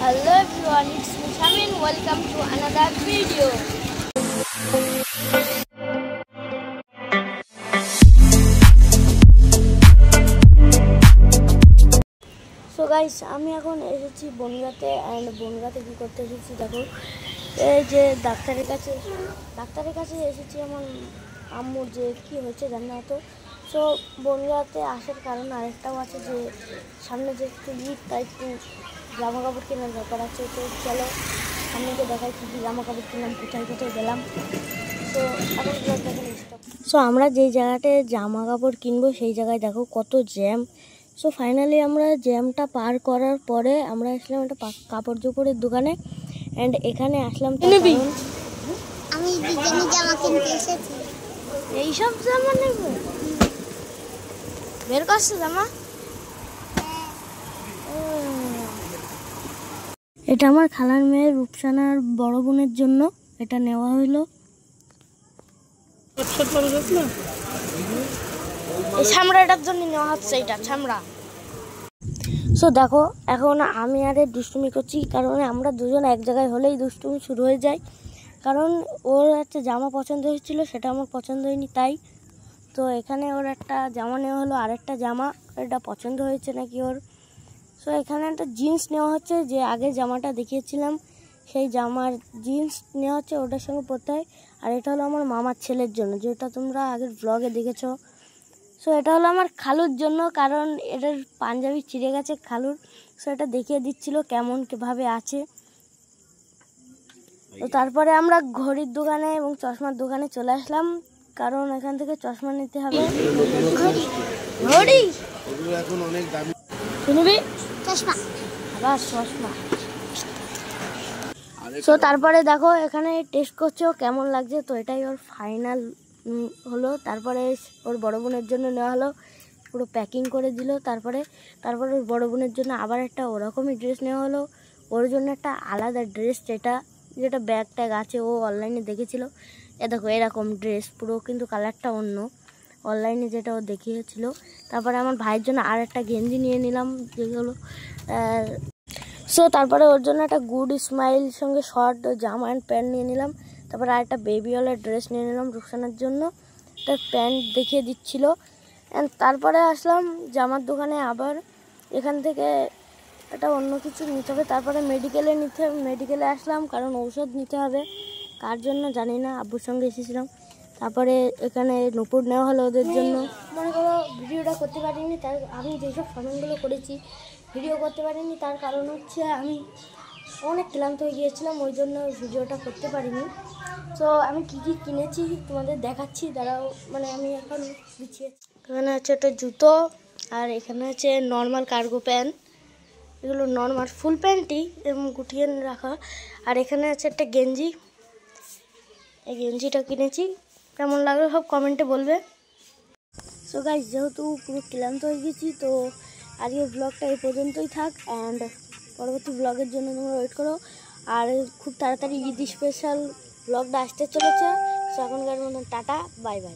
Hello everyone, it's me Shamin. Welcome to another video. So guys, আমি এখন এসেছি বনগাঁতে and বনগাঁতে কি করতে এসেছি দেখো, এই যে ডাক্তারের কাছে এসেছি আমার আম্মুর যে কি হয়েছে জানি না তো। সো বনগাঁতে আসার কারণ আরেকটাও আছে যে সামনে যে একটু ঈদ, তাই একটু জামা কাপড় কেনার ব্যাপার আছে। তো চলো সামনেকে দেখাই কী কী জামা কাপড় কিনলাম, কোথায় কোথায় গেলাম। তো এখন দেখেন স্টপ। সো আমরা যেই জায়গাটায় জামা কাপড় কিনবো সেই জায়গায় দেখো কত জ্যাম। সো ফাইনালি আমরা জ্যামটা পার করার পরে আমরা আসলাম একটা কাপড় চোপড়ের দোকানে অ্যান্ড এখানে আসলাম আমি বিজ্ঞানী জামা কিনতে এসেছি। এইসব জামা নেব, বের করছে জামা। এটা আমার খালার মেয়ের রূপসানার বড় বোনের জন্য এটা নেওয়া হলো। এই ছামড়াটার জন্য নেওয়া হচ্ছে, এটা ছামড়া। সো দেখো এখন আমি আরে দুষ্টুমি করছি, কারণ আমরা দুজন এক জায়গায় হলেই দুষ্টুমি শুরু হয়ে যায়। কারণ ওর একটা জামা পছন্দ হয়েছিল, সেটা আমার পছন্দ হয়নি, তাই তো এখানে ওর একটা জামা নেওয়া হলো, আরেকটা জামা এটা পছন্দ হয়েছে নাকি ওর। সো এখানে একটা জিন্স নেওয়া হচ্ছে, যে আগে জামাটা দেখিয়েছিলাম সেই জামার জিন্স নেওয়া হচ্ছে, ওটার সঙ্গে পরতে হয়। আর এটা হলো আমার মামার ছেলের জন্য, যেটা তোমরা আগের ব্লগে দেখেছো। সো এটা হলো আমার খালুর জন্য, কারণ এটার পাঞ্জাবি চিড়ে গেছে খালুর। সো এটা দেখিয়ে দিচ্ছিল কেমন কীভাবে আছে। তো তারপরে আমরা ঘড়ির দোকানে এবং চশমার দোকানে চলে আসলাম, কারণ এখান থেকে চশমা নিতে হবে। ঘড়ি এখন অনেক দামি, শুনবি চশমা, আবার চশমা। সো তারপরে দেখো এখানে টেস্ট করছো কেমন লাগছে, তো এটাই ওর ফাইনাল হলো। তারপরে ওর বড় বোনের জন্য নেওয়া হলো, পুরো প্যাকিং করে দিল। তারপরে ওর বড় বোনের জন্য আবার একটা ওরকমই ড্রেস নেওয়া হলো, ওর জন্য একটা আলাদা ড্রেস, যেটা ব্যাগ ট্যাগ আছে ও অনলাইনে দেখেছিল। এ দেখো এরকম ড্রেস পুরো, কিন্তু কালারটা অন্য, অনলাইনে যেটা ও দেখিয়েছিল। তারপরে আমার ভাইয়ের জন্য আর একটা গেঞ্জি নিয়ে নিলাম যেগুলো। সো তারপরে ওর জন্য একটা গুড স্মাইল সঙ্গে শর্ট জামা অ্যান্ড প্যান্ট নিয়ে নিলাম। তারপরে আর একটা বেবিওয়ালা ড্রেস নিয়ে নিলাম রুকসানার জন্য, একটা প্যান্ট দেখিয়ে দিচ্ছিল। অ্যান্ড তারপরে আসলাম জামার দোকানে, আবার এখান থেকে একটা অন্য কিছু নিতে হবে। তারপরে মেডিকেলে আসলাম, কারণ ঔষধ নিতে হবে, কার জন্য জানি না, আব্বুর সঙ্গে এসেছিলাম। তারপরে এখানে নূপুর নেওয়া হলো ওদের জন্য। মনে করো ভিডিওটা করতে পারিনি, তার আমি যেসব শপিংগুলো করেছি ভিডিও করতে পারিনি, তার কারণ হচ্ছে আমি অনেক ক্লান্ত হয়ে গিয়েছিলাম, ওই জন্য ভিডিওটা করতে পারিনি। তো আমি কী কী কিনেছি তোমাদের দেখাচ্ছি, দাঁড়াও। মানে আমি এখন গুছিয়ে, এখানে আছে একটা জুতো, আর এখানে আছে নর্মাল কার্গো প্যান্ট, এগুলো নর্মাল ফুল প্যান্টই এবং গুটিয়ে রাখা। আর এখানে আছে একটা গেঞ্জি, এই গেঞ্জিটা কিনেছি, কেমন লাগলো সব কমেন্টে বলবে। সো গাইস, যেহেতু পুরো ক্লান্ত হয়ে গেছি, তো আজকের ব্লগটা এই পর্যন্তই থাক, অ্যান্ড পরবর্তী ব্লগের জন্য তোমরা ওয়েট করো। আর খুব তাড়াতাড়ি ঈদ স্পেশাল ব্লগটা আসতে চলেছে। সো এখনকার মতন টাটা, বাই বাই।